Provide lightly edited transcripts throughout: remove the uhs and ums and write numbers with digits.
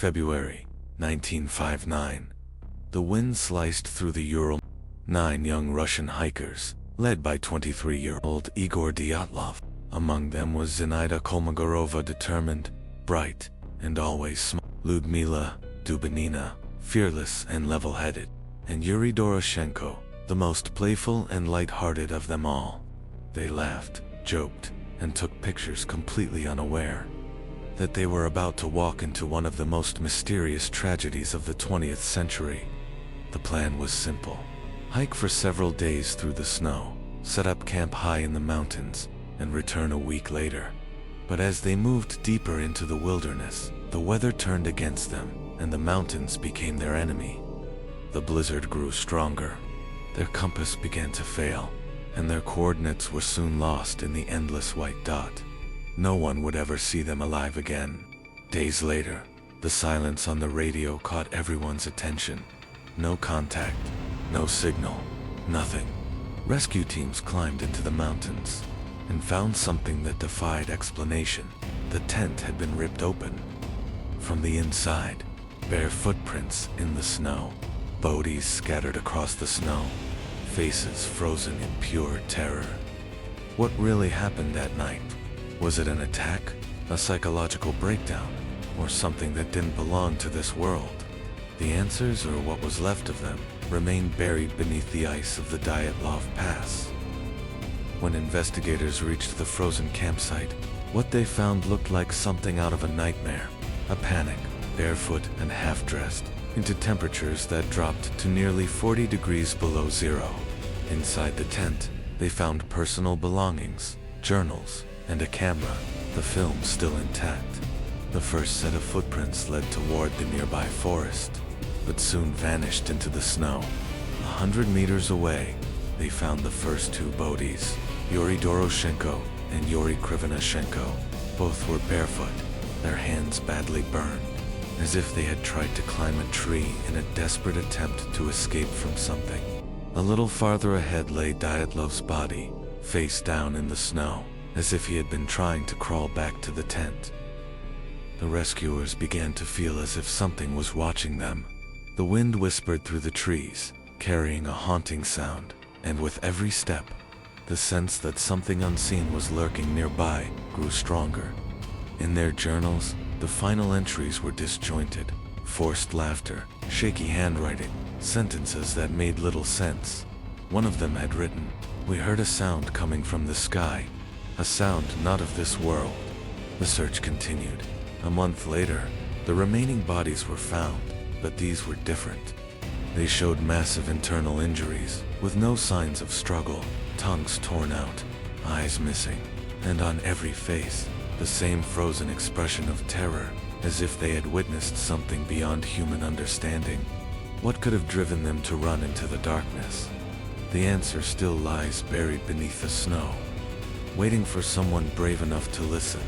February 1959. The wind sliced through the Ural. 9 young Russian hikers, led by 23-year-old Igor Dyatlov. Among them was Zinaida Kolmogorova, determined, bright, and always smart. Ludmila Dubinina, fearless and level-headed. And Yuri Doroshenko, the most playful and light-hearted of them all. They laughed, joked, and took pictures completely unaware that they were about to walk into one of the most mysterious tragedies of the 20th century. The plan was simple. Hike for several days through the snow, set up camp high in the mountains, and return a week later. But as they moved deeper into the wilderness, the weather turned against them, and the mountains became their enemy. The blizzard grew stronger. Their compass began to fail, and their coordinates were soon lost in the endless white dot. No one would ever see them alive again. Days later, the silence on the radio caught everyone's attention. No contact, no signal, nothing. Rescue teams climbed into the mountains and found something that defied explanation. The tent had been ripped open. From the inside, bare footprints in the snow, bodies scattered across the snow, faces frozen in pure terror. What really happened that night? Was it an attack, a psychological breakdown, or something that didn't belong to this world? The answers, or what was left of them, remained buried beneath the ice of the Dyatlov Pass. When investigators reached the frozen campsite, what they found looked like something out of a nightmare. A panic, barefoot and half-dressed, into temperatures that dropped to nearly 40 degrees below zero. Inside the tent, they found personal belongings, journals, and a camera, the film still intact. The first set of footprints led toward the nearby forest, but soon vanished into the snow. 100 meters away, they found the first 2 bodies, Yuri Doroshenko and Yuri Krivonoshenko. Both were barefoot, their hands badly burned, as if they had tried to climb a tree in a desperate attempt to escape from something. A little farther ahead lay Dyatlov's body, face down in the snow, as if he had been trying to crawl back to the tent. The rescuers began to feel as if something was watching them. The wind whispered through the trees, carrying a haunting sound, and with every step, the sense that something unseen was lurking nearby grew stronger. In their journals, the final entries were disjointed, forced laughter, shaky handwriting, sentences that made little sense. One of them had written, "We heard a sound coming from the sky, a sound not of this world." The search continued. A month later, the remaining bodies were found, but these were different. They showed massive internal injuries, with no signs of struggle, tongues torn out, eyes missing, and on every face, the same frozen expression of terror, as if they had witnessed something beyond human understanding. What could have driven them to run into the darkness? The answer still lies buried beneath the snow, waiting for someone brave enough to listen.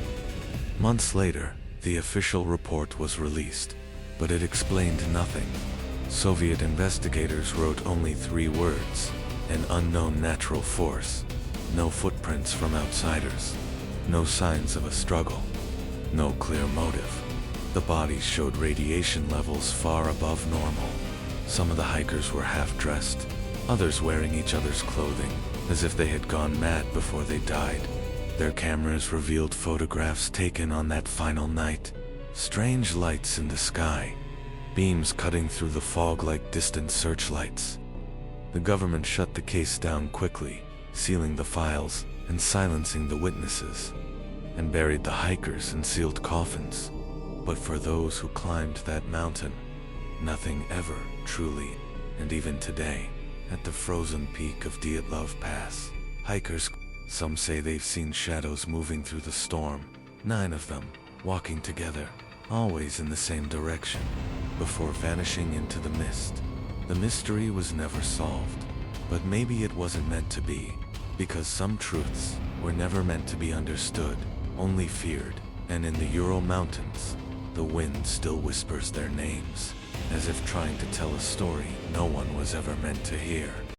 Months later, the official report was released, but it explained nothing. Soviet investigators wrote only 3 words: an unknown natural force. No footprints from outsiders. No signs of a struggle. No clear motive. The bodies showed radiation levels far above normal. Some of the hikers were half-dressed, others wearing each other's clothing, as if they had gone mad before they died. Their cameras revealed photographs taken on that final night. Strange lights in the sky, beams cutting through the fog like distant searchlights. The government shut the case down quickly, sealing the files and silencing the witnesses, and buried the hikers in sealed coffins. But for those who climbed that mountain, nothing ever truly, and even today, at the frozen peak of Dyatlov Pass, hikers, some say they've seen shadows moving through the storm, 9 of them, walking together, always in the same direction, before vanishing into the mist. The mystery was never solved, but maybe it wasn't meant to be, because some truths were never meant to be understood, only feared, and in the Ural Mountains, the wind still whispers their names, as if trying to tell a story no one was ever meant to hear.